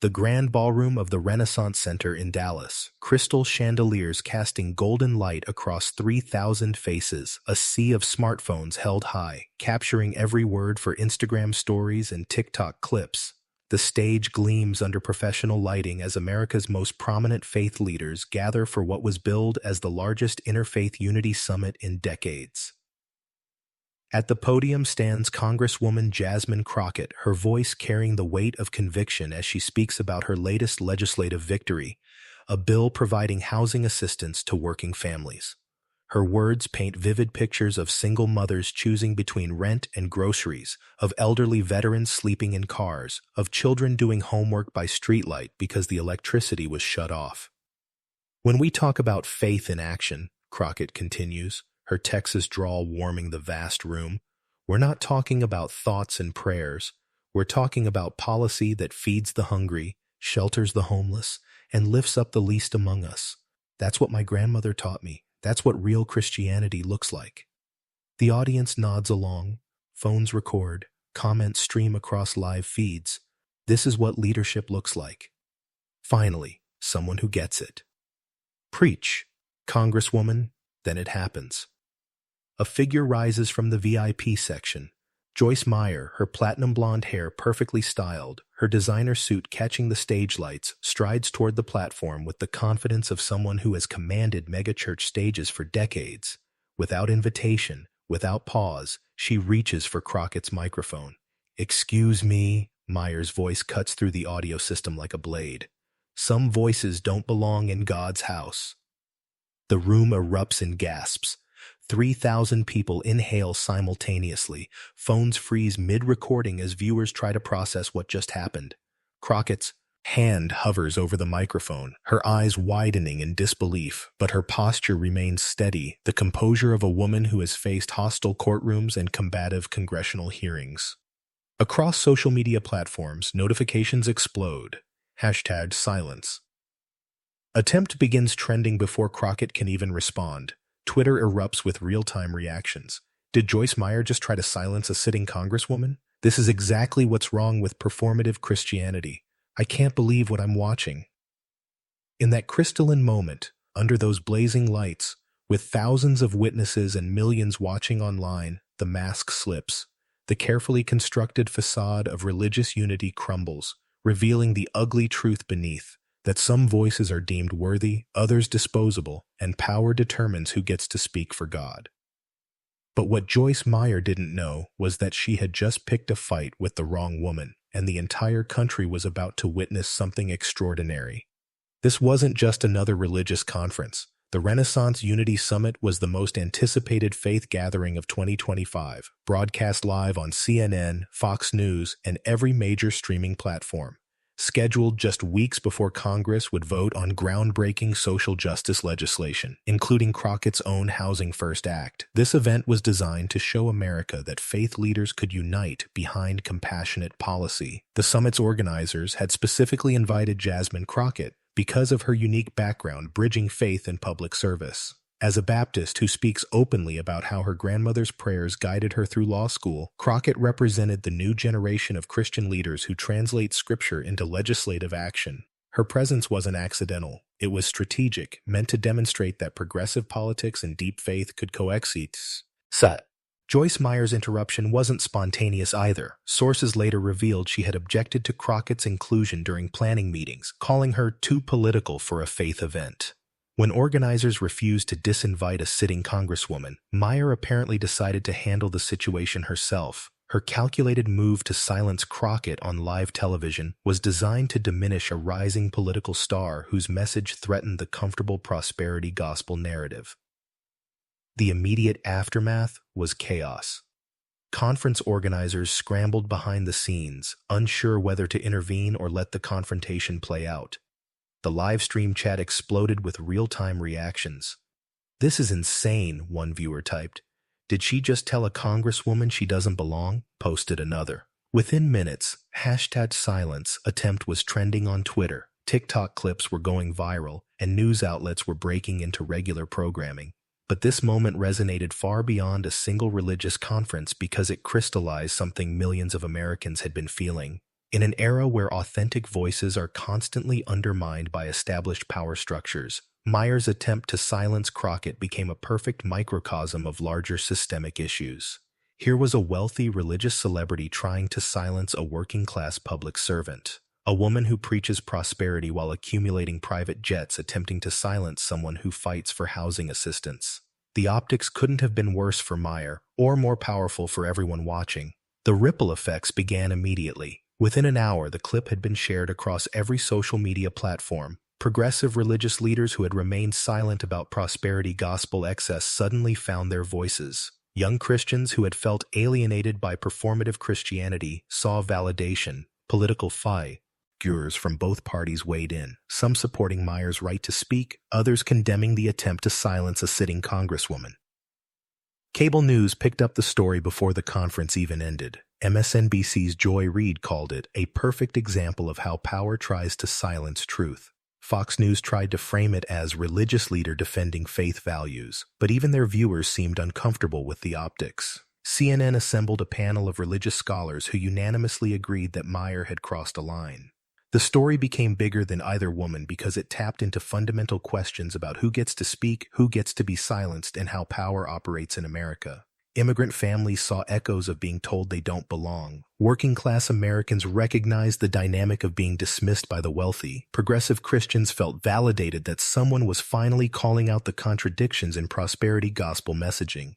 The grand ballroom of the Renaissance Center in Dallas, crystal chandeliers casting golden light across 3,000 faces, a sea of smartphones held high, capturing every word for Instagram stories and TikTok clips. The stage gleams under professional lighting as America's most prominent faith leaders gather for what was billed as the largest interfaith unity summit in decades. At the podium stands Congresswoman Jasmine Crockett, her voice carrying the weight of conviction as she speaks about her latest legislative victory, a bill providing housing assistance to working families. Her words paint vivid pictures of single mothers choosing between rent and groceries, of elderly veterans sleeping in cars, of children doing homework by streetlight because the electricity was shut off. When we talk about faith in action, Crockett continues, her Texas drawl warming the vast room, we're not talking about thoughts and prayers. We're talking about policy that feeds the hungry, shelters the homeless, and lifts up the least among us. That's what my grandmother taught me. That's what real Christianity looks like. The audience nods along, phones record, comments stream across live feeds. This is what leadership looks like. Finally, someone who gets it. Preach, Congresswoman, then it happens. A figure rises from the VIP section. Joyce Meyer, her platinum blonde hair perfectly styled, her designer suit catching the stage lights, strides toward the platform with the confidence of someone who has commanded megachurch stages for decades. Without invitation, without pause, she reaches for Crockett's microphone. "Excuse me," Meyer's voice cuts through the audio system like a blade. "Some voices don't belong in God's house." The room erupts in gasps. 3,000 people inhale simultaneously. Phones freeze mid-recording as viewers try to process what just happened. Crockett's hand hovers over the microphone, her eyes widening in disbelief, but her posture remains steady, the composure of a woman who has faced hostile courtrooms and combative congressional hearings. Across social media platforms, notifications explode. #silence. Attempt begins trending before Crockett can even respond. Twitter erupts with real-time reactions. Did Joyce Meyer just try to silence a sitting congresswoman? This is exactly what's wrong with performative Christianity. I can't believe what I'm watching. In that crystalline moment, under those blazing lights, with thousands of witnesses and millions watching online, the mask slips. The carefully constructed facade of religious unity crumbles, revealing the ugly truth beneath. That some voices are deemed worthy, others disposable, and power determines who gets to speak for God. But what Joyce Meyer didn't know was that she had just picked a fight with the wrong woman, and the entire country was about to witness something extraordinary. This wasn't just another religious conference. The Renaissance Unity Summit was the most anticipated faith gathering of 2025, broadcast live on CNN, Fox News, and every major streaming platform. Scheduled just weeks before Congress would vote on groundbreaking social justice legislation, including Crockett's own Housing First Act. This event was designed to show America that faith leaders could unite behind compassionate policy. The summit's organizers had specifically invited Jasmine Crockett because of her unique background bridging faith and public service. As a Baptist who speaks openly about how her grandmother's prayers guided her through law school, Crockett represented the new generation of Christian leaders who translate Scripture into legislative action. Her presence wasn't accidental. It was strategic, meant to demonstrate that progressive politics and deep faith could coexist. Joyce Meyer's interruption wasn't spontaneous either. Sources later revealed she had objected to Crockett's inclusion during planning meetings, calling her too political for a faith event. When organizers refused to disinvite a sitting congresswoman, Meyer apparently decided to handle the situation herself. Her calculated move to silence Crockett on live television was designed to diminish a rising political star whose message threatened the comfortable prosperity gospel narrative. The immediate aftermath was chaos. Conference organizers scrambled behind the scenes, unsure whether to intervene or let the confrontation play out. The live stream chat exploded with real-time reactions. "This is insane," one viewer typed. "Did she just tell a congresswoman she doesn't belong?" posted another. Within minutes, #silence attempt was trending on Twitter. TikTok clips were going viral, and news outlets were breaking into regular programming. But this moment resonated far beyond a single religious conference because it crystallized something millions of Americans had been feeling. In an era where authentic voices are constantly undermined by established power structures, Meyer's attempt to silence Crockett became a perfect microcosm of larger systemic issues. Here was a wealthy religious celebrity trying to silence a working-class public servant, a woman who preaches prosperity while accumulating private jets attempting to silence someone who fights for housing assistance. The optics couldn't have been worse for Meyer, or more powerful for everyone watching. The ripple effects began immediately. Within an hour, the clip had been shared across every social media platform. Progressive religious leaders who had remained silent about prosperity gospel excess suddenly found their voices. Young Christians who had felt alienated by performative Christianity saw validation. Political figures from both parties weighed in, some supporting Meyer's right to speak, others condemning the attempt to silence a sitting congresswoman. Cable news picked up the story before the conference even ended. MSNBC's Joy Reid called it a perfect example of how power tries to silence truth. Fox News tried to frame it as religious leader defending faith values, but even their viewers seemed uncomfortable with the optics. CNN assembled a panel of religious scholars who unanimously agreed that Meyer had crossed a line. The story became bigger than either woman because it tapped into fundamental questions about who gets to speak, who gets to be silenced, and how power operates in America. Immigrant families saw echoes of being told they don't belong. Working-class Americans recognized the dynamic of being dismissed by the wealthy. Progressive Christians felt validated that someone was finally calling out the contradictions in prosperity gospel messaging.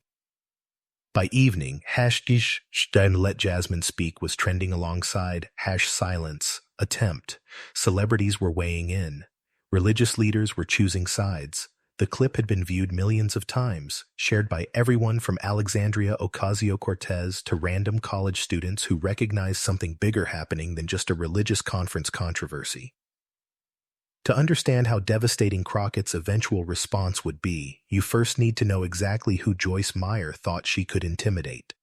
By evening, #Let Jasmine Speak was trending alongside #silence attempt. Celebrities were weighing in. Religious leaders were choosing sides. The clip had been viewed millions of times, shared by everyone from Alexandria Ocasio-Cortez to random college students who recognized something bigger happening than just a religious conference controversy. To understand how devastating Crockett's eventual response would be, you first need to know exactly who Joyce Meyer thought she could intimidate.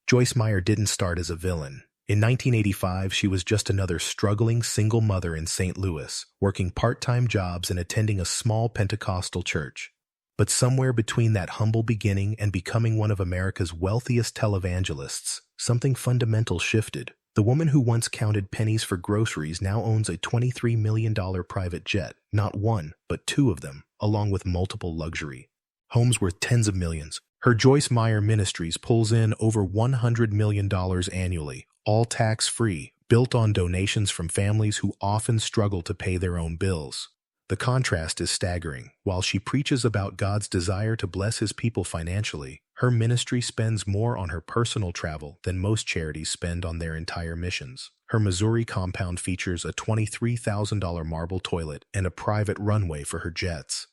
Joyce Meyer didn't start as a villain. In 1985, she was just another struggling single mother in St. Louis, working part-time jobs and attending a small Pentecostal church. But somewhere between that humble beginning and becoming one of America's wealthiest televangelists, something fundamental shifted. The woman who once counted pennies for groceries now owns a $23 million private jet, not one, but two of them, along with multiple luxury homes worth tens of millions. Her Joyce Meyer Ministries pulls in over $100 million annually, all tax-free, built on donations from families who often struggle to pay their own bills. The contrast is staggering. While she preaches about God's desire to bless His people financially, her ministry spends more on her personal travel than most charities spend on their entire missions. Her Missouri compound features a $23,000 marble toilet and a private runway for her jets.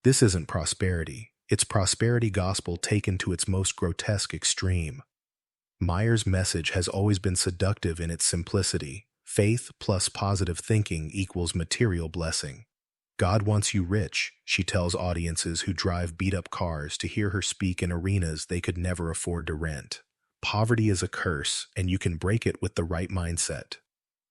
This isn't prosperity. It's prosperity gospel taken to its most grotesque extreme. Meyer's message has always been seductive in its simplicity. Faith plus positive thinking equals material blessing. God wants you rich, she tells audiences who drive beat-up cars to hear her speak in arenas they could never afford to rent. Poverty is a curse, and you can break it with the right mindset.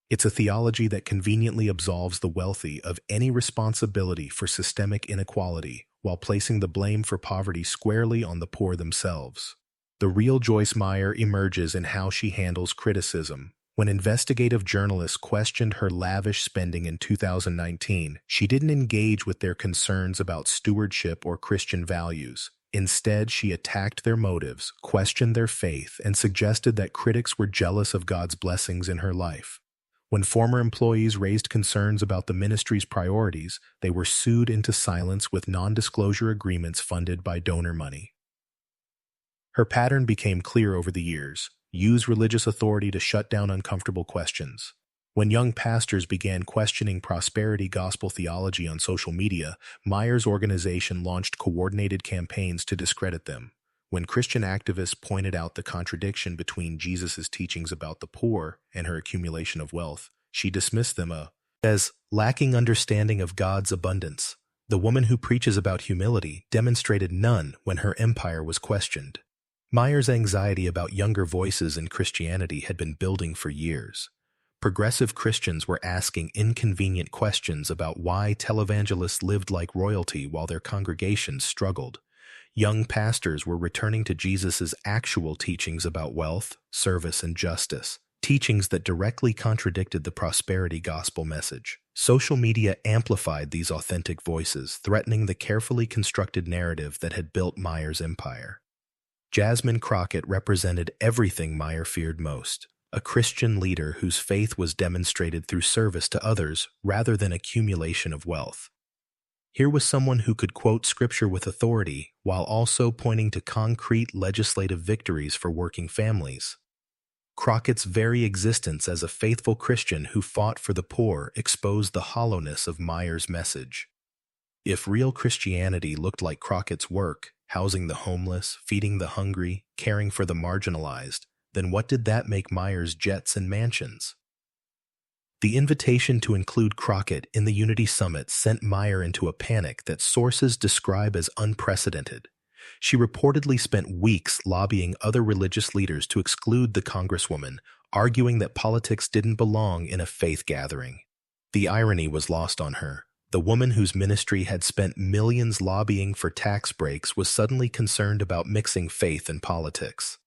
It's a theology that conveniently absolves the wealthy of any responsibility for systemic inequality, while placing the blame for poverty squarely on the poor themselves. The real Joyce Meyer emerges in how she handles criticism. When investigative journalists questioned her lavish spending in 2019, she didn't engage with their concerns about stewardship or Christian values. Instead, she attacked their motives, questioned their faith, and suggested that critics were jealous of God's blessings in her life. When former employees raised concerns about the ministry's priorities, they were sued into silence with non-disclosure agreements funded by donor money. Her pattern became clear over the years: use religious authority to shut down uncomfortable questions. When young pastors began questioning prosperity gospel theology on social media, Meyer's organization launched coordinated campaigns to discredit them. When Christian activists pointed out the contradiction between Jesus' teachings about the poor and her accumulation of wealth, she dismissed them as lacking understanding of God's abundance. The woman who preaches about humility demonstrated none when her empire was questioned. Meyer's anxiety about younger voices in Christianity had been building for years. Progressive Christians were asking inconvenient questions about why televangelists lived like royalty while their congregations struggled. Young pastors were returning to Jesus' actual teachings about wealth, service, and justice. teachings that directly contradicted the prosperity gospel message. Social media amplified these authentic voices, threatening the carefully constructed narrative that had built Meyer's empire. Jasmine Crockett represented everything Meyer feared most, a Christian leader whose faith was demonstrated through service to others rather than accumulation of wealth. Here was someone who could quote scripture with authority while also pointing to concrete legislative victories for working families. Crockett's very existence as a faithful Christian who fought for the poor exposed the hollowness of Meyer's message. If real Christianity looked like Crockett's work, housing the homeless, feeding the hungry, caring for the marginalized, then what did that make Meyer's jets and mansions? The invitation to include Crockett in the Unity Summit sent Meyer into a panic that sources describe as unprecedented. She reportedly spent weeks lobbying other religious leaders to exclude the congresswoman, arguing that politics didn't belong in a faith gathering. The irony was lost on her. The woman whose ministry had spent millions lobbying for tax breaks was suddenly concerned about mixing faith and politics.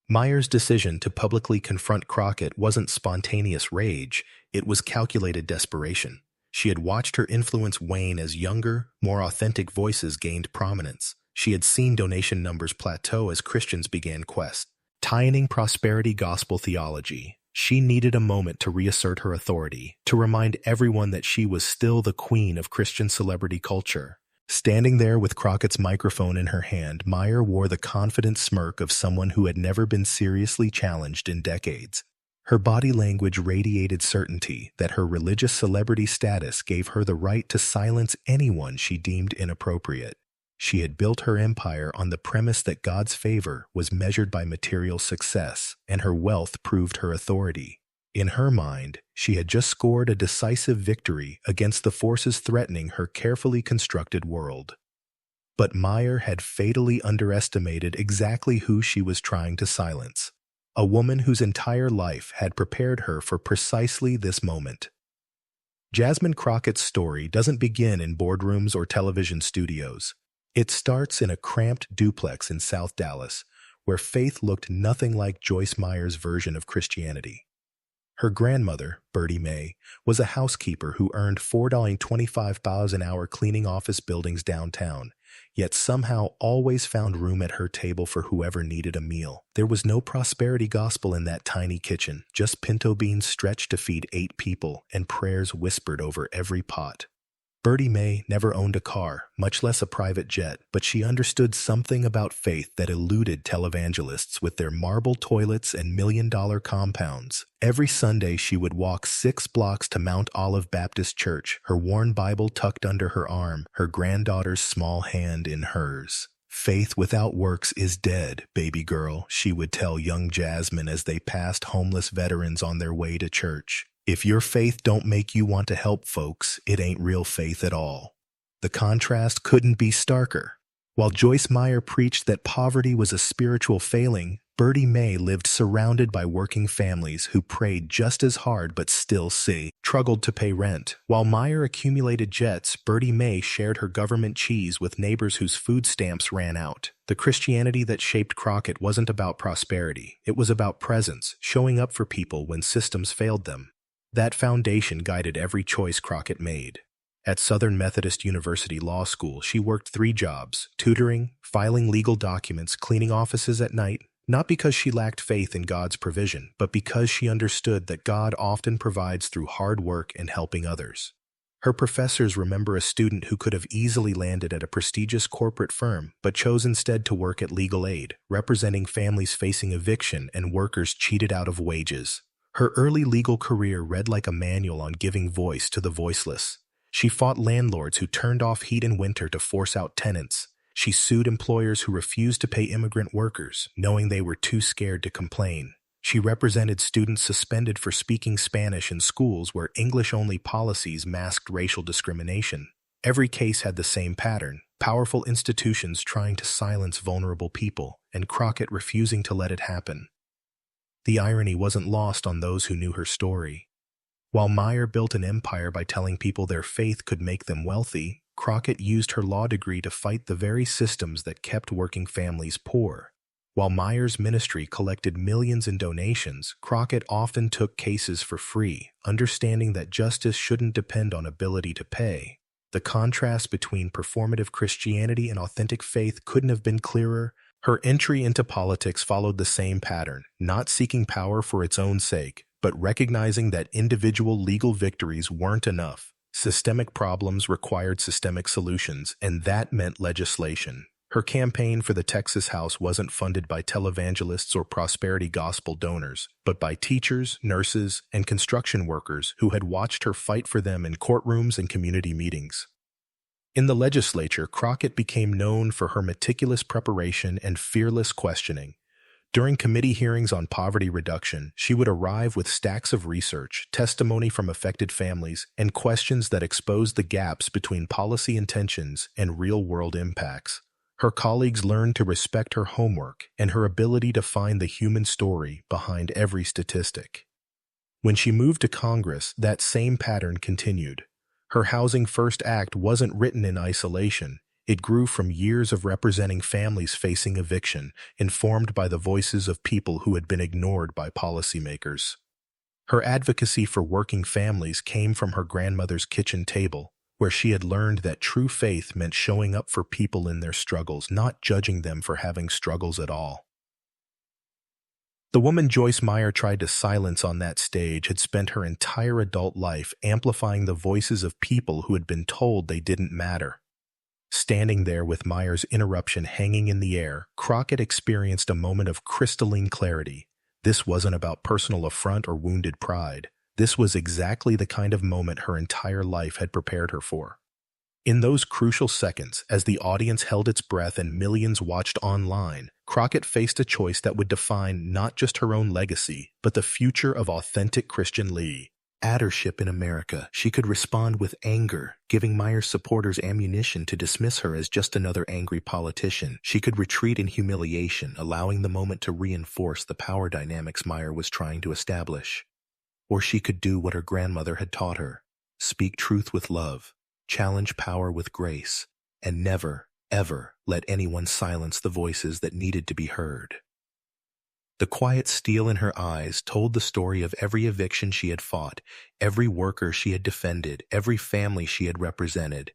Meyer's decision to publicly confront Crockett wasn't spontaneous rage, it was calculated desperation. She had watched her influence wane as younger, more authentic voices gained prominence. She had seen donation numbers plateau as Christians began quest. Tying prosperity gospel theology, she needed a moment to reassert her authority, to remind everyone that she was still the queen of Christian celebrity culture. Standing there with Crockett's microphone in her hand, Meyer wore the confident smirk of someone who had never been seriously challenged in decades. Her body language radiated certainty that her religious celebrity status gave her the right to silence anyone she deemed inappropriate. She had built her empire on the premise that God's favor was measured by material success, and her wealth proved her authority. In her mind, she had just scored a decisive victory against the forces threatening her carefully constructed world. But Meyer had fatally underestimated exactly who she was trying to silence. A woman whose entire life had prepared her for precisely this moment. Jasmine Crockett's story doesn't begin in boardrooms or television studios. It starts in a cramped duplex in South Dallas, where faith looked nothing like Joyce Meyer's version of Christianity. Her grandmother, Bertie May, was a housekeeper who earned $4.25 an hour cleaning office buildings downtown, yet somehow always found room at her table for whoever needed a meal. There was no prosperity gospel in that tiny kitchen, just pinto beans stretched to feed 8 people and prayers whispered over every pot. Bertie May never owned a car, much less a private jet, but she understood something about faith that eluded televangelists with their marble toilets and million-dollar compounds. Every Sunday she would walk 6 blocks to Mount Olive Baptist Church, her worn Bible tucked under her arm, her granddaughter's small hand in hers. "Faith without works is dead, baby girl," she would tell young Jasmine as they passed homeless veterans on their way to church. "If your faith don't make you want to help folks, it ain't real faith at all." The contrast couldn't be starker. While Joyce Meyer preached that poverty was a spiritual failing, Bertie May lived surrounded by working families who prayed just as hard but still struggled to pay rent. While Meyer accumulated jets, Bertie May shared her government cheese with neighbors whose food stamps ran out. The Christianity that shaped Crockett wasn't about prosperity. It was about presence, showing up for people when systems failed them. That foundation guided every choice Crockett made. At Southern Methodist University Law School, she worked 3 jobs: tutoring, filing legal documents, cleaning offices at night, not because she lacked faith in God's provision, but because she understood that God often provides through hard work and helping others. Her professors remember a student who could have easily landed at a prestigious corporate firm, but chose instead to work at Legal Aid, representing families facing eviction and workers cheated out of wages. Her early legal career read like a manual on giving voice to the voiceless. She fought landlords who turned off heat in winter to force out tenants. She sued employers who refused to pay immigrant workers, knowing they were too scared to complain. She represented students suspended for speaking Spanish in schools where English-only policies masked racial discrimination. Every case had the same pattern: powerful institutions trying to silence vulnerable people, and Crockett refusing to let it happen. The irony wasn't lost on those who knew her story. While Meyer built an empire by telling people their faith could make them wealthy, Crockett used her law degree to fight the very systems that kept working families poor. While Meyer's ministry collected millions in donations, Crockett often took cases for free, understanding that justice shouldn't depend on ability to pay. The contrast between performative Christianity and authentic faith couldn't have been clearer. Her entry into politics followed the same pattern, not seeking power for its own sake, but recognizing that individual legal victories weren't enough. Systemic problems required systemic solutions, and that meant legislation. Her campaign for the Texas House wasn't funded by televangelists or prosperity gospel donors, but by teachers, nurses, and construction workers who had watched her fight for them in courtrooms and community meetings. In the legislature, Crockett became known for her meticulous preparation and fearless questioning. During committee hearings on poverty reduction, she would arrive with stacks of research, testimony from affected families, and questions that exposed the gaps between policy intentions and real-world impacts. Her colleagues learned to respect her homework and her ability to find the human story behind every statistic. When she moved to Congress, that same pattern continued. Her Housing First Act wasn't written in isolation. It grew from years of representing families facing eviction, informed by the voices of people who had been ignored by policymakers. Her advocacy for working families came from her grandmother's kitchen table, where she had learned that true faith meant showing up for people in their struggles, not judging them for having struggles at all. The woman Joyce Meyer tried to silence on that stage had spent her entire adult life amplifying the voices of people who had been told they didn't matter. Standing there with Meyer's interruption hanging in the air, Crockett experienced a moment of crystalline clarity. This wasn't about personal affront or wounded pride. This was exactly the kind of moment her entire life had prepared her for. In those crucial seconds, as the audience held its breath and millions watched online, Crockett faced a choice that would define not just her own legacy, but the future of authentic Christian leadership in America. She could respond with anger, giving Meyer's supporters ammunition to dismiss her as just another angry politician. She could retreat in humiliation, allowing the moment to reinforce the power dynamics Meyer was trying to establish. Or she could do what her grandmother had taught her: speak truth with love, challenge power with grace, and never, ever let anyone silence the voices that needed to be heard. The quiet steel in her eyes told the story of every eviction she had fought, every worker she had defended, every family she had represented.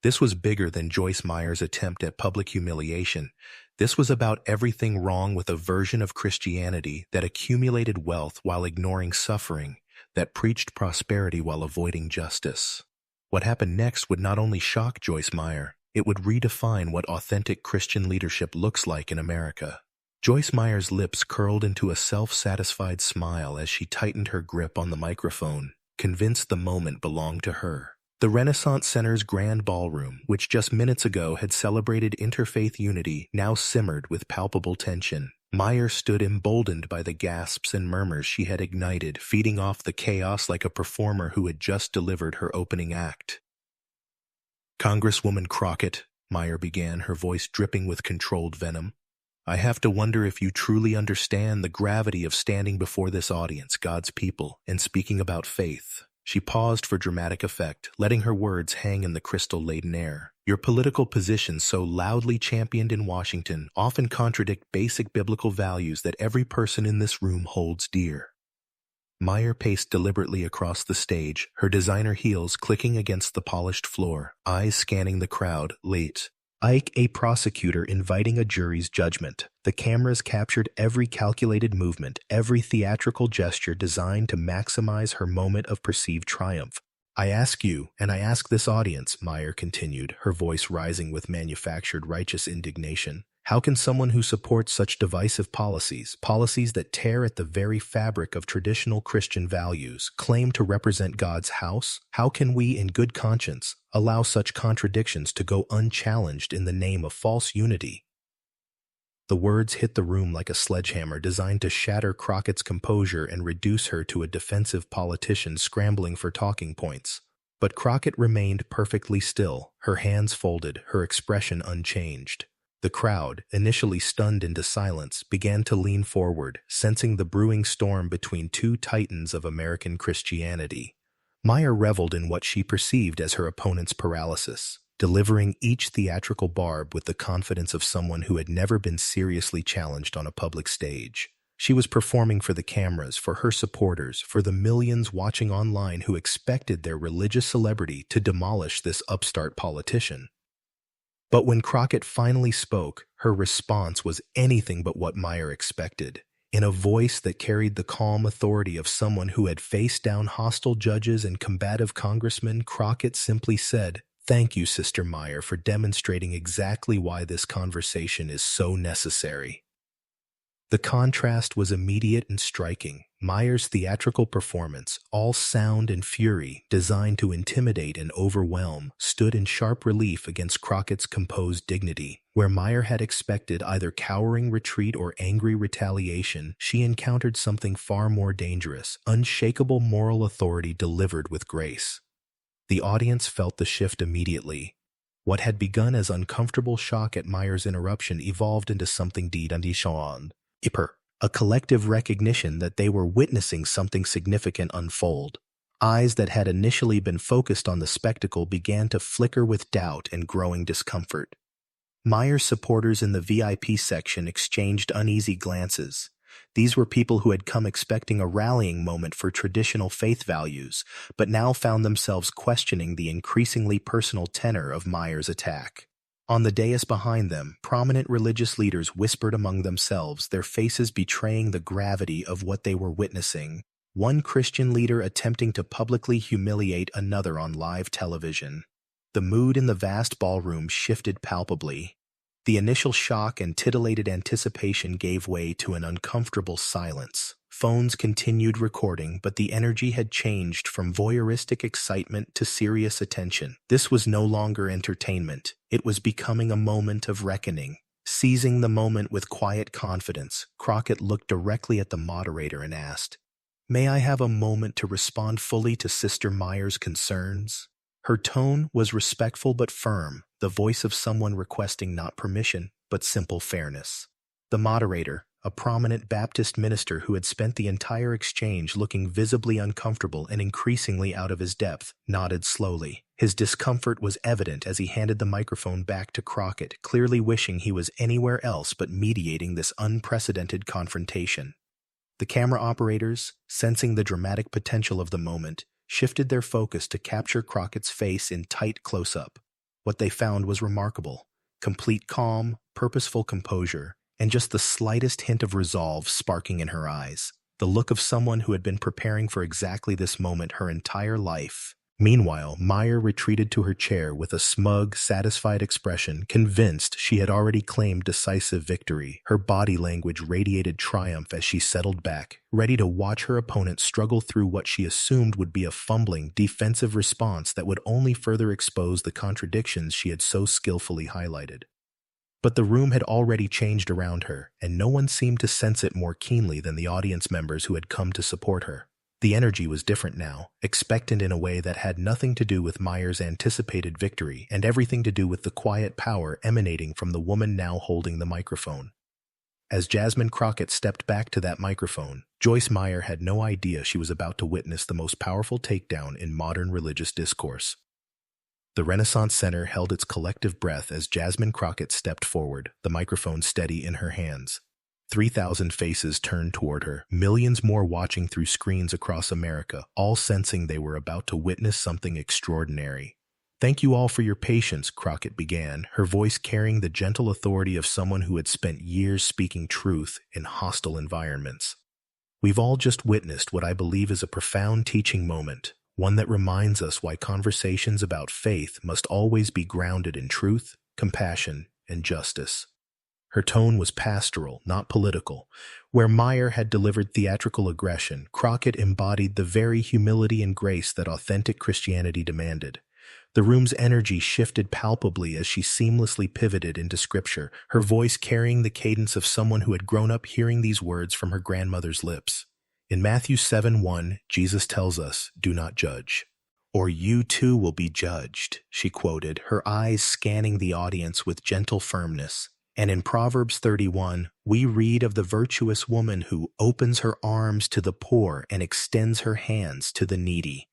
This was bigger than Joyce Meyer's attempt at public humiliation. This was about everything wrong with a version of Christianity that accumulated wealth while ignoring suffering, that preached prosperity while avoiding justice. What happened next would not only shock Joyce Meyer, it would redefine what authentic Christian leadership looks like in America. Joyce Meyer's lips curled into a self-satisfied smile as she tightened her grip on the microphone, convinced the moment belonged to her. The Renaissance Center's grand ballroom, which just minutes ago had celebrated interfaith unity, now simmered with palpable tension. Meyer stood emboldened by the gasps and murmurs she had ignited, feeding off the chaos like a performer who had just delivered her opening act. "Congresswoman Crockett," Meyer began, her voice dripping with controlled venom, "I have to wonder if you truly understand the gravity of standing before this audience, God's people, and speaking about faith." She paused for dramatic effect, letting her words hang in the crystal-laden air. "Your political positions, so loudly championed in Washington, often contradict basic biblical values that every person in this room holds dear." Meyer paced deliberately across the stage, her designer heels clicking against the polished floor, eyes scanning the crowd. Late Ike, a prosecutor inviting a jury's judgment. The cameras captured every calculated movement, every theatrical gesture designed to maximize her moment of perceived triumph. "I ask you, and I ask this audience," Meyer continued, her voice rising with manufactured righteous indignation, "how can someone who supports such divisive policies that tear at the very fabric of traditional Christian values, claim to represent God's house? How can we, in good conscience, allow such contradictions to go unchallenged in the name of false unity?" The words hit the room like a sledgehammer designed to shatter Crockett's composure and reduce her to a defensive politician scrambling for talking points. But Crockett remained perfectly still, her hands folded, her expression unchanged. The crowd, initially stunned into silence, began to lean forward, sensing the brewing storm between two titans of American Christianity. Meyer reveled in what she perceived as her opponent's paralysis. delivering each theatrical barb with the confidence of someone who had never been seriously challenged on a public stage. She was performing for the cameras, for her supporters, for the millions watching online who expected their religious celebrity to demolish this upstart politician. But when Crockett finally spoke, her response was anything but what Meyer expected. In a voice that carried the calm authority of someone who had faced down hostile judges and combative congressmen, Crockett simply said, "Thank you, Sister Meyer, for demonstrating exactly why this conversation is so necessary." The contrast was immediate and striking. Meyer's theatrical performance, all sound and fury, designed to intimidate and overwhelm, stood in sharp relief against Crockett's composed dignity. Where Meyer had expected either cowering retreat or angry retaliation, she encountered something far more dangerous: unshakable moral authority delivered with grace. The audience felt the shift immediately. What had begun as uncomfortable shock at Meyer's interruption evolved into something deep and deeper, a collective recognition that they were witnessing something significant unfold. Eyes that had initially been focused on the spectacle began to flicker with doubt and growing discomfort. Meyer's supporters in the VIP section exchanged uneasy glances. These were people who had come expecting a rallying moment for traditional faith values, but now found themselves questioning the increasingly personal tenor of Meyer's attack. On the dais behind them, prominent religious leaders whispered among themselves, their faces betraying the gravity of what they were witnessing. One Christian leader attempting to publicly humiliate another on live television. The mood in the vast ballroom shifted palpably. The initial shock and titillated anticipation gave way to an uncomfortable silence. Phones continued recording, but the energy had changed from voyeuristic excitement to serious attention. This was no longer entertainment. It was becoming a moment of reckoning. Seizing the moment with quiet confidence, Crockett looked directly at the moderator and asked, "May I have a moment to respond fully to Sister Meyer's concerns?" Her tone was respectful but firm, the voice of someone requesting not permission, but simple fairness. The moderator, a prominent Baptist minister who had spent the entire exchange looking visibly uncomfortable and increasingly out of his depth, nodded slowly. His discomfort was evident as he handed the microphone back to Crockett, clearly wishing he was anywhere else but mediating this unprecedented confrontation. The camera operators, sensing the dramatic potential of the moment, shifted their focus to capture Crockett's face in tight close-up. What they found was remarkable: complete calm, purposeful composure, and just the slightest hint of resolve sparking in her eyes, the look of someone who had been preparing for exactly this moment her entire life. Meanwhile, Meyer retreated to her chair with a smug, satisfied expression, convinced she had already claimed decisive victory. Her body language radiated triumph as she settled back, ready to watch her opponent struggle through what she assumed would be a fumbling, defensive response that would only further expose the contradictions she had so skillfully highlighted. But the room had already changed around her, and no one seemed to sense it more keenly than the audience members who had come to support her. The energy was different now, expectant in a way that had nothing to do with Meyer's anticipated victory and everything to do with the quiet power emanating from the woman now holding the microphone. As Jasmine Crockett stepped back to that microphone, Joyce Meyer had no idea she was about to witness the most powerful takedown in modern religious discourse. The Renaissance Center held its collective breath as Jasmine Crockett stepped forward, the microphone steady in her hands. 3,000 faces turned toward her, millions more watching through screens across America, all sensing they were about to witness something extraordinary. "Thank you all for your patience," Crockett began, her voice carrying the gentle authority of someone who had spent years speaking truth in hostile environments. "We've all just witnessed what I believe is a profound teaching moment, one that reminds us why conversations about faith must always be grounded in truth, compassion, and justice." Her tone was pastoral, not political. Where Meyer had delivered theatrical aggression, Crockett embodied the very humility and grace that authentic Christianity demanded. The room's energy shifted palpably as she seamlessly pivoted into Scripture, her voice carrying the cadence of someone who had grown up hearing these words from her grandmother's lips. In Matthew 7:1, Jesus tells us, "Do not judge, or you too will be judged," she quoted, her eyes scanning the audience with gentle firmness. And in Proverbs 31, we read of the virtuous woman who opens her arms to the poor and extends her hands to the needy.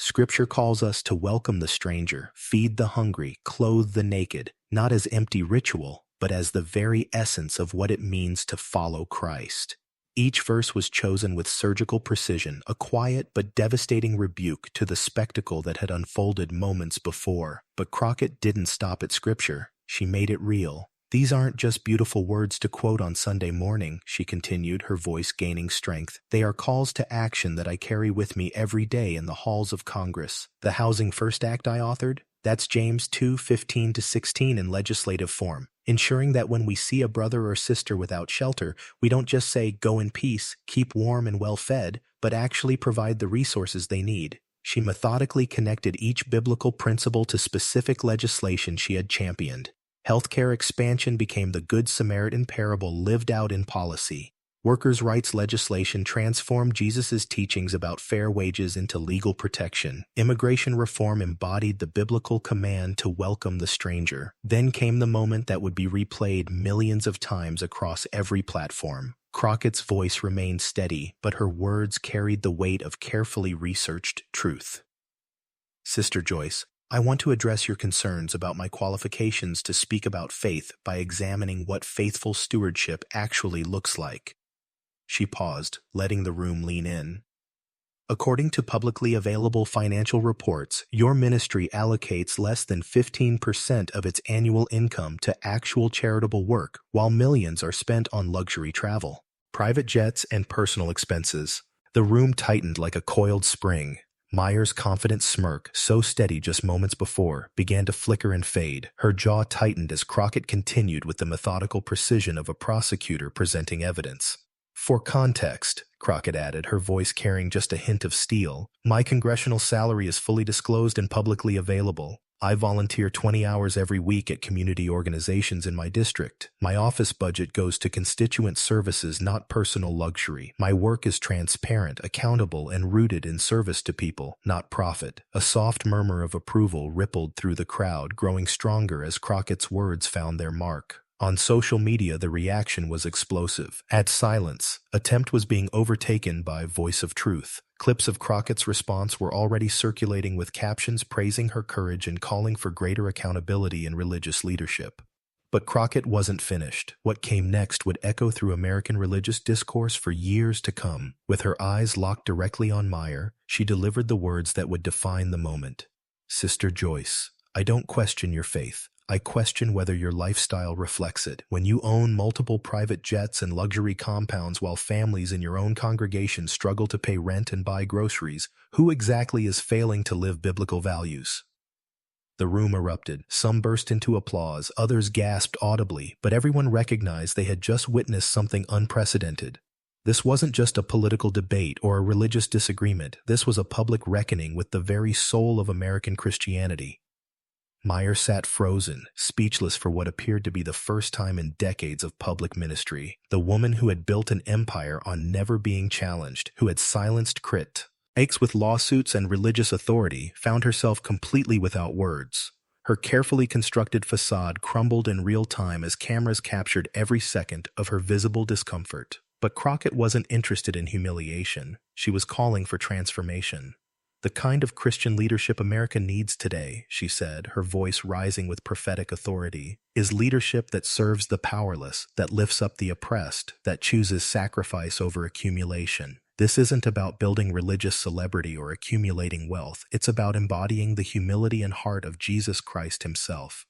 Scripture calls us to welcome the stranger, feed the hungry, clothe the naked, not as empty ritual, but as the very essence of what it means to follow Christ. Each verse was chosen with surgical precision, a quiet but devastating rebuke to the spectacle that had unfolded moments before. But Crockett didn't stop at Scripture. She made it real. "These aren't just beautiful words to quote on Sunday morning," she continued, her voice gaining strength. "They are calls to action that I carry with me every day in the halls of Congress. The Housing First Act I authored? That's James 2:15-16 in legislative form, ensuring that when we see a brother or sister without shelter, we don't just say, 'Go in peace, keep warm and well fed,' but actually provide the resources they need." She methodically connected each biblical principle to specific legislation she had championed. Healthcare expansion became the Good Samaritan parable lived out in policy. Workers' rights legislation transformed Jesus' teachings about fair wages into legal protection. Immigration reform embodied the biblical command to welcome the stranger. Then came the moment that would be replayed millions of times across every platform. Crockett's voice remained steady, but her words carried the weight of carefully researched truth. "Sister Joyce, I want to address your concerns about my qualifications to speak about faith by examining what faithful stewardship actually looks like." She paused, letting the room lean in. "According to publicly available financial reports, your ministry allocates less than 15% of its annual income to actual charitable work, while millions are spent on luxury travel, private jets, and personal expenses." The room tightened like a coiled spring. Meyer's confident smirk, so steady just moments before, began to flicker and fade. Her jaw tightened as Crockett continued with the methodical precision of a prosecutor presenting evidence. "For context," Crockett added, her voice carrying just a hint of steel, "my congressional salary is fully disclosed and publicly available. I volunteer 20 hours every week at community organizations in my district. My office budget goes to constituent services, not personal luxury. My work is transparent, accountable, and rooted in service to people, not profit." A soft murmur of approval rippled through the crowd, growing stronger as Crockett's words found their mark. On social media, the reaction was explosive. At silence, attempt was being overtaken by voice of truth. Clips of Crockett's response were already circulating with captions praising her courage and calling for greater accountability in religious leadership. But Crockett wasn't finished. What came next would echo through American religious discourse for years to come. With her eyes locked directly on Meyer, she delivered the words that would define the moment. "Sister Joyce, I don't question your faith. I question whether your lifestyle reflects it. When you own multiple private jets and luxury compounds while families in your own congregation struggle to pay rent and buy groceries, who exactly is failing to live biblical values?" The room erupted. Some burst into applause, others gasped audibly, but everyone recognized they had just witnessed something unprecedented. This wasn't just a political debate or a religious disagreement. This was a public reckoning with the very soul of American Christianity. Meyer sat frozen, speechless for what appeared to be the first time in decades of public ministry. The woman who had built an empire on never being challenged, who had silenced critics with lawsuits and religious authority, found herself completely without words. Her carefully constructed facade crumbled in real time as cameras captured every second of her visible discomfort. But Crockett wasn't interested in humiliation. She was calling for transformation. "The kind of Christian leadership America needs today," she said, her voice rising with prophetic authority, "is leadership that serves the powerless, that lifts up the oppressed, that chooses sacrifice over accumulation. This isn't about building religious celebrity or accumulating wealth. It's about embodying the humility and heart of Jesus Christ himself."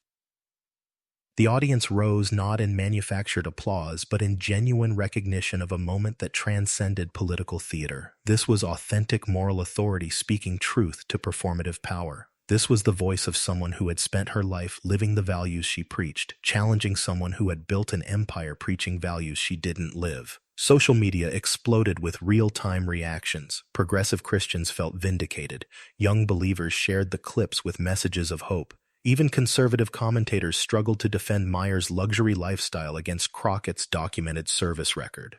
The audience rose not in manufactured applause, but in genuine recognition of a moment that transcended political theater. This was authentic moral authority speaking truth to performative power. This was the voice of someone who had spent her life living the values she preached, challenging someone who had built an empire preaching values she didn't live. Social media exploded with real-time reactions. Progressive Christians felt vindicated. Young believers shared the clips with messages of hope. Even conservative commentators struggled to defend Meyer's luxury lifestyle against Crockett's documented service record.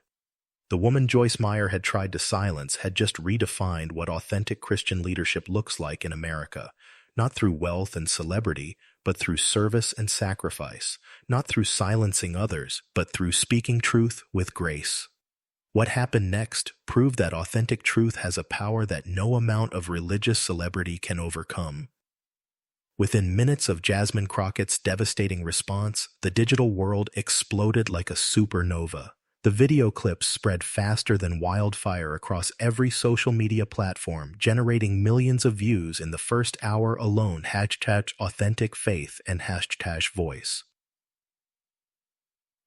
The woman Joyce Meyer had tried to silence had just redefined what authentic Christian leadership looks like in America, not through wealth and celebrity, but through service and sacrifice, not through silencing others, but through speaking truth with grace. What happened next proved that authentic truth has a power that no amount of religious celebrity can overcome. Within minutes of Jasmine Crockett's devastating response, the digital world exploded like a supernova. The video clips spread faster than wildfire across every social media platform, generating millions of views in the first hour alone. #authentic faith and #voice.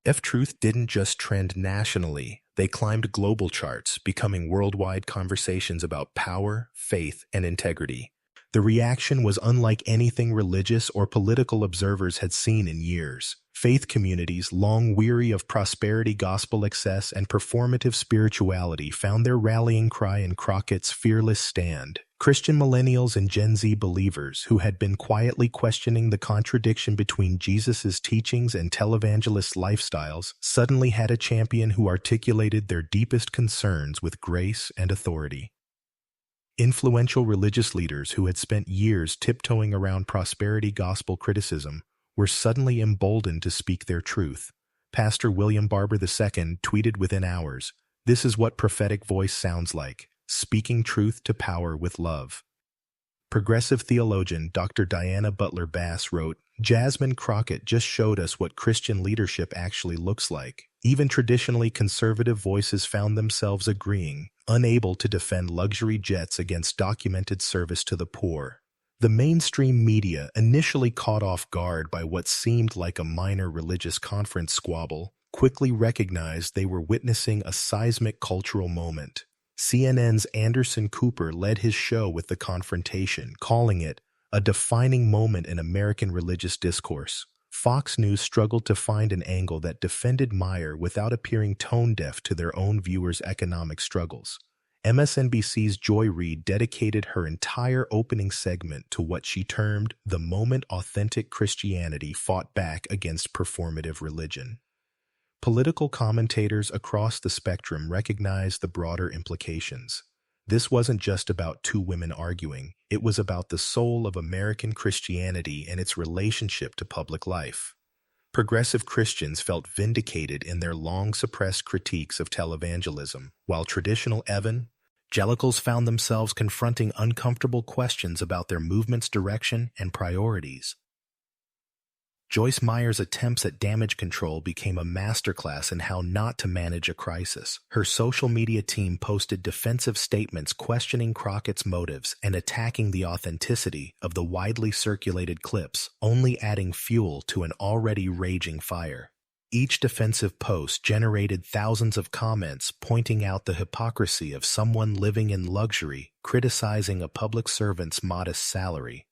If Truth didn't just trend nationally, they climbed global charts, becoming worldwide conversations about power, faith, and integrity. The reaction was unlike anything religious or political observers had seen in years. Faith communities, long weary of prosperity gospel excess and performative spirituality, found their rallying cry in Crockett's fearless stand. Christian millennials and Gen Z believers who had been quietly questioning the contradiction between Jesus' teachings and televangelist lifestyles suddenly had a champion who articulated their deepest concerns with grace and authority. Influential religious leaders who had spent years tiptoeing around prosperity gospel criticism were suddenly emboldened to speak their truth. Pastor William Barber II tweeted within hours, "This is what prophetic voice sounds like, speaking truth to power with love." Progressive theologian Dr. Diana Butler Bass wrote, "Jasmine Crockett just showed us what Christian leadership actually looks like." Even traditionally conservative voices found themselves agreeing, unable to defend luxury jets against documented service to the poor. The mainstream media, initially caught off guard by what seemed like a minor religious conference squabble, quickly recognized they were witnessing a seismic cultural moment. CNN's Anderson Cooper led his show with the confrontation, calling it a defining moment in American religious discourse. Fox News struggled to find an angle that defended Meyer without appearing tone-deaf to their own viewers' economic struggles. MSNBC's Joy Reid dedicated her entire opening segment to what she termed the moment authentic Christianity fought back against performative religion. Political commentators across the spectrum recognized the broader implications. This wasn't just about two women arguing, it was about the soul of American Christianity and its relationship to public life. Progressive Christians felt vindicated in their long-suppressed critiques of televangelism, while traditional evangelicals found themselves confronting uncomfortable questions about their movement's direction and priorities. Joyce Meyer's attempts at damage control became a masterclass in how not to manage a crisis. Her social media team posted defensive statements questioning Crockett's motives and attacking the authenticity of the widely circulated clips, only adding fuel to an already raging fire. Each defensive post generated thousands of comments pointing out the hypocrisy of someone living in luxury, criticizing a public servant's modest salary.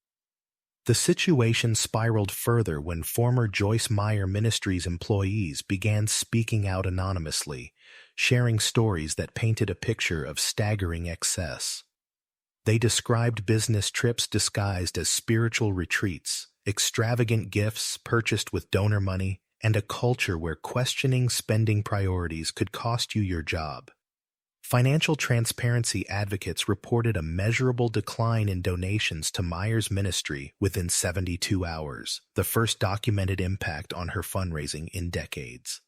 The situation spiraled further when former Joyce Meyer Ministries employees began speaking out anonymously, sharing stories that painted a picture of staggering excess. They described business trips disguised as spiritual retreats, extravagant gifts purchased with donor money, and a culture where questioning spending priorities could cost you your job. Financial transparency advocates reported a measurable decline in donations to Meyer's ministry within 72 hours, the first documented impact on her fundraising in decades.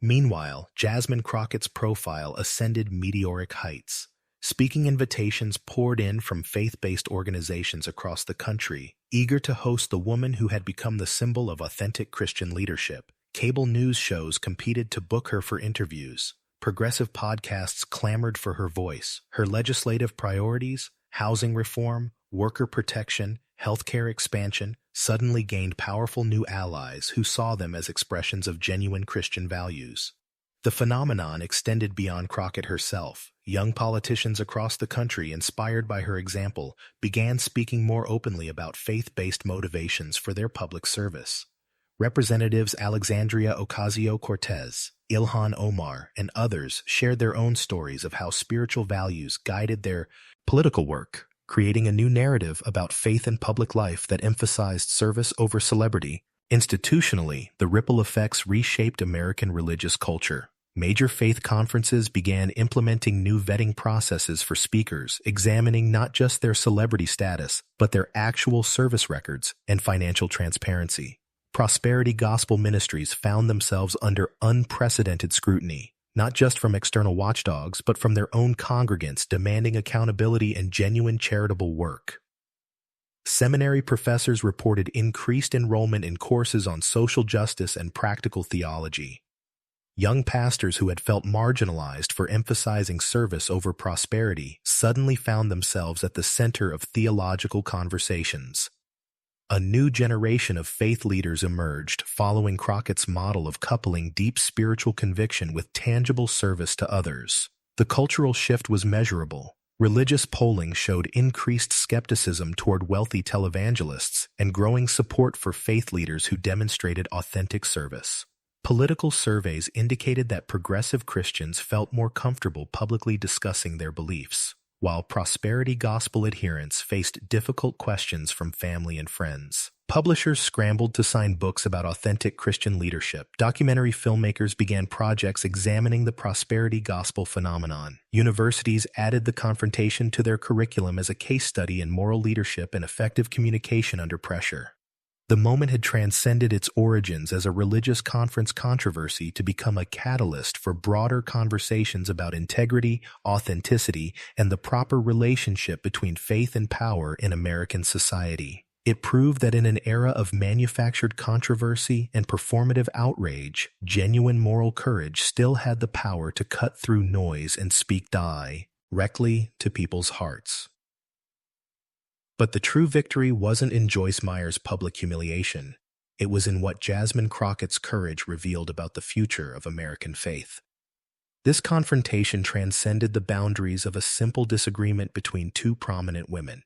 Meanwhile, Jasmine Crockett's profile ascended meteoric heights. Speaking invitations poured in from faith-based organizations across the country, eager to host the woman who had become the symbol of authentic Christian leadership. Cable news shows competed to book her for interviews. Progressive podcasts clamored for her voice. Her legislative priorities, housing reform, worker protection, healthcare expansion, suddenly gained powerful new allies who saw them as expressions of genuine Christian values. The phenomenon extended beyond Crockett herself. Young politicians across the country, inspired by her example, began speaking more openly about faith-based motivations for their public service. Representatives Alexandria Ocasio-Cortez, Ilhan Omar, and others shared their own stories of how spiritual values guided their political work, creating a new narrative about faith and public life that emphasized service over celebrity. Institutionally, the ripple effects reshaped American religious culture. Major faith conferences began implementing new vetting processes for speakers, examining not just their celebrity status, but their actual service records and financial transparency. Prosperity gospel ministries found themselves under unprecedented scrutiny. not just from external watchdogs, but from their own congregants demanding accountability and genuine charitable work. Seminary professors reported increased enrollment in courses on social justice and practical theology. Young pastors who had felt marginalized for emphasizing service over prosperity suddenly found themselves at the center of theological conversations. A new generation of faith leaders emerged following Crockett's model of coupling deep spiritual conviction with tangible service to others. The cultural shift was measurable. Religious polling showed increased skepticism toward wealthy televangelists and growing support for faith leaders who demonstrated authentic service. Political surveys indicated that progressive Christians felt more comfortable publicly discussing their beliefs, while prosperity gospel adherents faced difficult questions from family and friends. Publishers scrambled to sign books about authentic Christian leadership. Documentary filmmakers began projects examining the prosperity gospel phenomenon. Universities added the confrontation to their curriculum as a case study in moral leadership and effective communication under pressure. The moment had transcended its origins as a religious conference controversy to become a catalyst for broader conversations about integrity, authenticity, and the proper relationship between faith and power in American society. It proved that in an era of manufactured controversy and performative outrage, genuine moral courage still had the power to cut through noise and speak directly to people's hearts. But the true victory wasn't in Joyce Meyer's public humiliation. It was in what Jasmine Crockett's courage revealed about the future of American faith. This confrontation transcended the boundaries of a simple disagreement between two prominent women.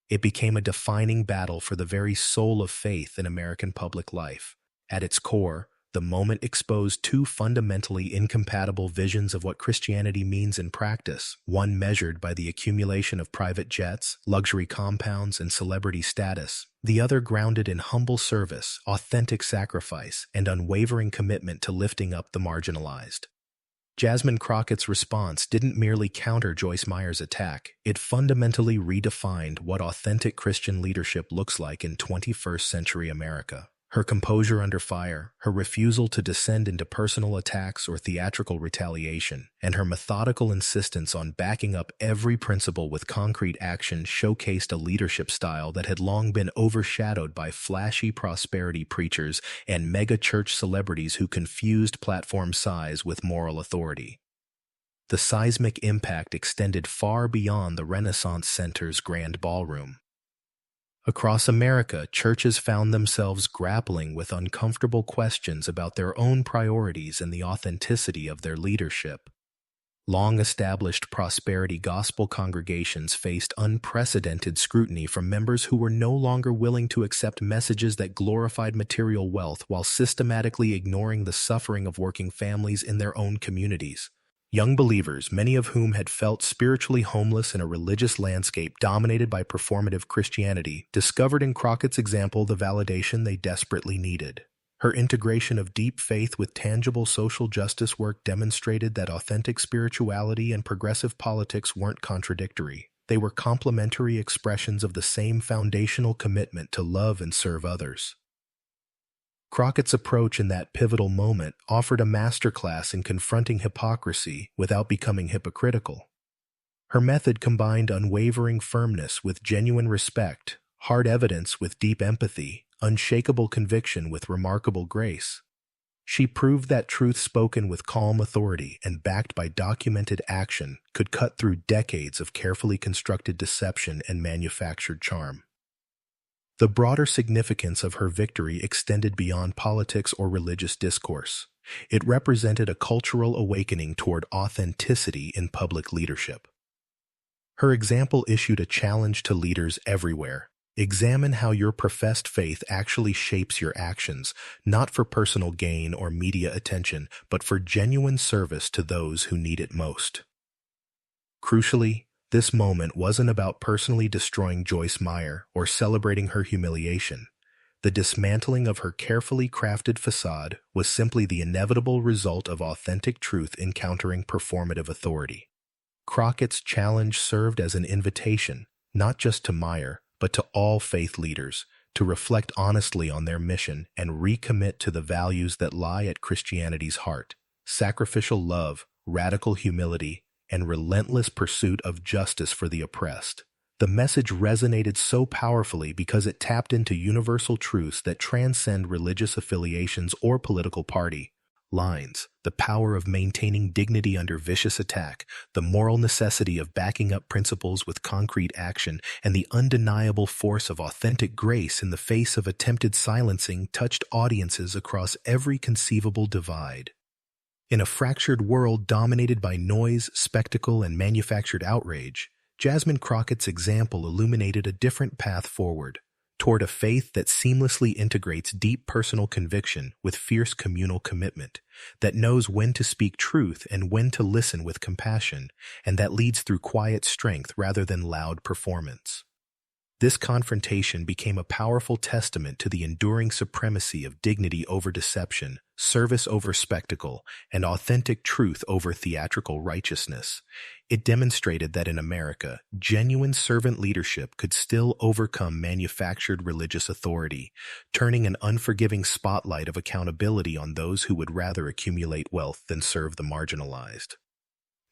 It became a defining battle for the very soul of faith in American public life. At its core, the moment exposed two fundamentally incompatible visions of what Christianity means in practice, one measured by the accumulation of private jets, luxury compounds, and celebrity status, the other grounded in humble service, authentic sacrifice, and unwavering commitment to lifting up the marginalized. Jasmine Crockett's response didn't merely counter Joyce Meyer's attack, it fundamentally redefined what authentic Christian leadership looks like in 21st century America. Her composure under fire, her refusal to descend into personal attacks or theatrical retaliation, and her methodical insistence on backing up every principle with concrete action showcased a leadership style that had long been overshadowed by flashy prosperity preachers and mega-church celebrities who confused platform size with moral authority. The seismic impact extended far beyond the Renaissance Center's grand ballroom. Across America, churches found themselves grappling with uncomfortable questions about their own priorities and the authenticity of their leadership. Long-established prosperity gospel congregations faced unprecedented scrutiny from members who were no longer willing to accept messages that glorified material wealth while systematically ignoring the suffering of working families in their own communities. Young believers, many of whom had felt spiritually homeless in a religious landscape dominated by performative Christianity, discovered in Crockett's example the validation they desperately needed. Her integration of deep faith with tangible social justice work demonstrated that authentic spirituality and progressive politics weren't contradictory. They were complementary expressions of the same foundational commitment to love and serve others. Crockett's approach in that pivotal moment offered a masterclass in confronting hypocrisy without becoming hypocritical. Her method combined unwavering firmness with genuine respect, hard evidence with deep empathy, unshakable conviction with remarkable grace. She proved that truth spoken with calm authority and backed by documented action could cut through decades of carefully constructed deception and manufactured charm. The broader significance of her victory extended beyond politics or religious discourse. It represented a cultural awakening toward authenticity in public leadership. Her example issued a challenge to leaders everywhere. Examine how your professed faith actually shapes your actions, not for personal gain or media attention, but for genuine service to those who need it most. Crucially, this moment wasn't about personally destroying Joyce Meyer or celebrating her humiliation. The dismantling of her carefully crafted facade was simply the inevitable result of authentic truth encountering performative authority. Crockett's challenge served as an invitation, not just to Meyer, but to all faith leaders, to reflect honestly on their mission and recommit to the values that lie at Christianity's heart: sacrificial love, radical humility, and relentless pursuit of justice for the oppressed. The message resonated so powerfully because it tapped into universal truths that transcend religious affiliations or political party lines: the power of maintaining dignity under vicious attack, the moral necessity of backing up principles with concrete action, and the undeniable force of authentic grace in the face of attempted silencing touched audiences across every conceivable divide. In a fractured world dominated by noise, spectacle, and manufactured outrage, Jasmine Crockett's example illuminated a different path forward, toward a faith that seamlessly integrates deep personal conviction with fierce communal commitment, that knows when to speak truth and when to listen with compassion, and that leads through quiet strength rather than loud performance. This confrontation became a powerful testament to the enduring supremacy of dignity over deception, service over spectacle, and authentic truth over theatrical righteousness. It demonstrated that in America, genuine servant leadership could still overcome manufactured religious authority, turning an unforgiving spotlight of accountability on those who would rather accumulate wealth than serve the marginalized.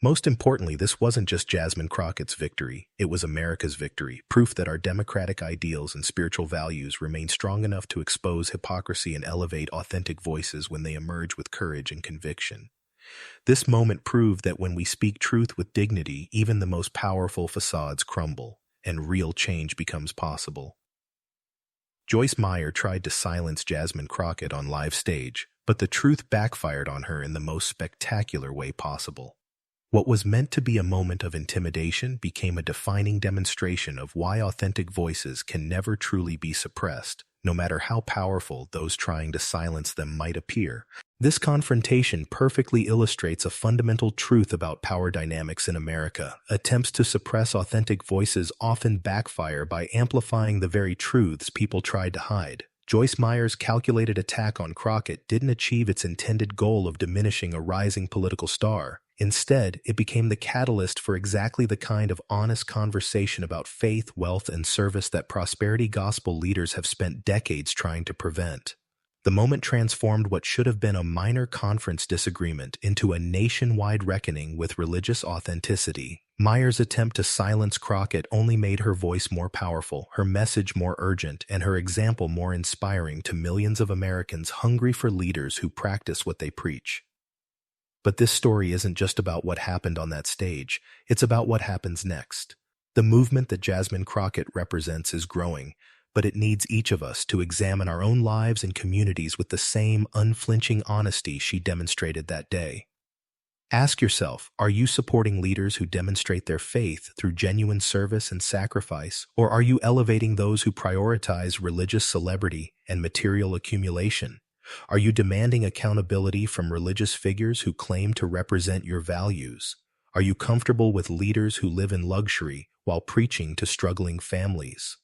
Most importantly, this wasn't just Jasmine Crockett's victory, it was America's victory, proof that our democratic ideals and spiritual values remain strong enough to expose hypocrisy and elevate authentic voices when they emerge with courage and conviction. This moment proved that when we speak truth with dignity, even the most powerful facades crumble, and real change becomes possible. Joyce Meyer tried to silence Jasmine Crockett on live stage, but the truth backfired on her in the most spectacular way possible. What was meant to be a moment of intimidation became a defining demonstration of why authentic voices can never truly be suppressed, no matter how powerful those trying to silence them might appear. This confrontation perfectly illustrates a fundamental truth about power dynamics in America. Attempts to suppress authentic voices often backfire by amplifying the very truths people tried to hide. Joyce Meyer's calculated attack on Crockett didn't achieve its intended goal of diminishing a rising political star. Instead, it became the catalyst for exactly the kind of honest conversation about faith, wealth, and service that prosperity gospel leaders have spent decades trying to prevent. The moment transformed what should have been a minor conference disagreement into a nationwide reckoning with religious authenticity. Meyer's attempt to silence Crockett only made her voice more powerful, her message more urgent, and her example more inspiring to millions of Americans hungry for leaders who practice what they preach. But this story isn't just about what happened on that stage, it's about what happens next. The movement that Jasmine Crockett represents is growing, but it needs each of us to examine our own lives and communities with the same unflinching honesty she demonstrated that day. Ask yourself, are you supporting leaders who demonstrate their faith through genuine service and sacrifice, or are you elevating those who prioritize religious celebrity and material accumulation? Are you demanding accountability from religious figures who claim to represent your values? Are you comfortable with leaders who live in luxury while preaching to struggling families?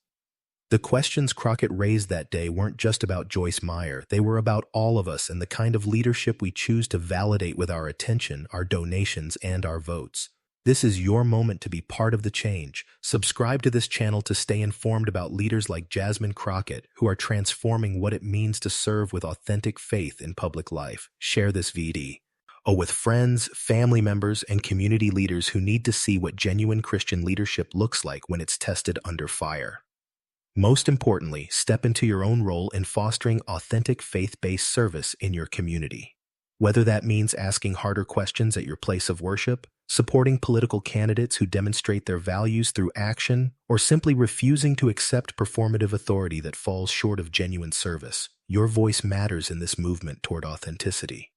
The questions Crockett raised that day weren't just about Joyce Meyer, they were about all of us and the kind of leadership we choose to validate with our attention, our donations, and our votes. This is your moment to be part of the change. Subscribe to this channel to stay informed about leaders like Jasmine Crockett, who are transforming what it means to serve with authentic faith in public life. Share this video with friends, family members, and community leaders who need to see what genuine Christian leadership looks like when it's tested under fire. Most importantly, step into your own role in fostering authentic faith-based service in your community. Whether that means asking harder questions at your place of worship, supporting political candidates who demonstrate their values through action, or simply refusing to accept performative authority that falls short of genuine service, your voice matters in this movement toward authenticity.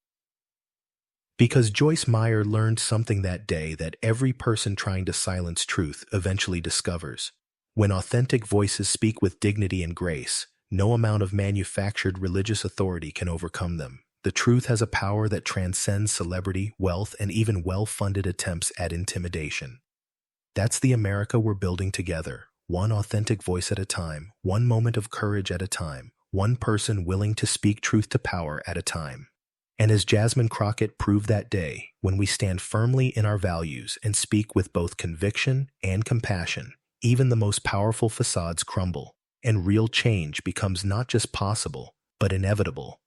Because Joyce Meyer learned something that day that every person trying to silence truth eventually discovers. When authentic voices speak with dignity and grace, no amount of manufactured religious authority can overcome them. The truth has a power that transcends celebrity, wealth, and even well-funded attempts at intimidation. That's the America we're building together, one authentic voice at a time, one moment of courage at a time, one person willing to speak truth to power at a time. And as Jasmine Crockett proved that day, when we stand firmly in our values and speak with both conviction and compassion, even the most powerful facades crumble, and real change becomes not just possible, but inevitable.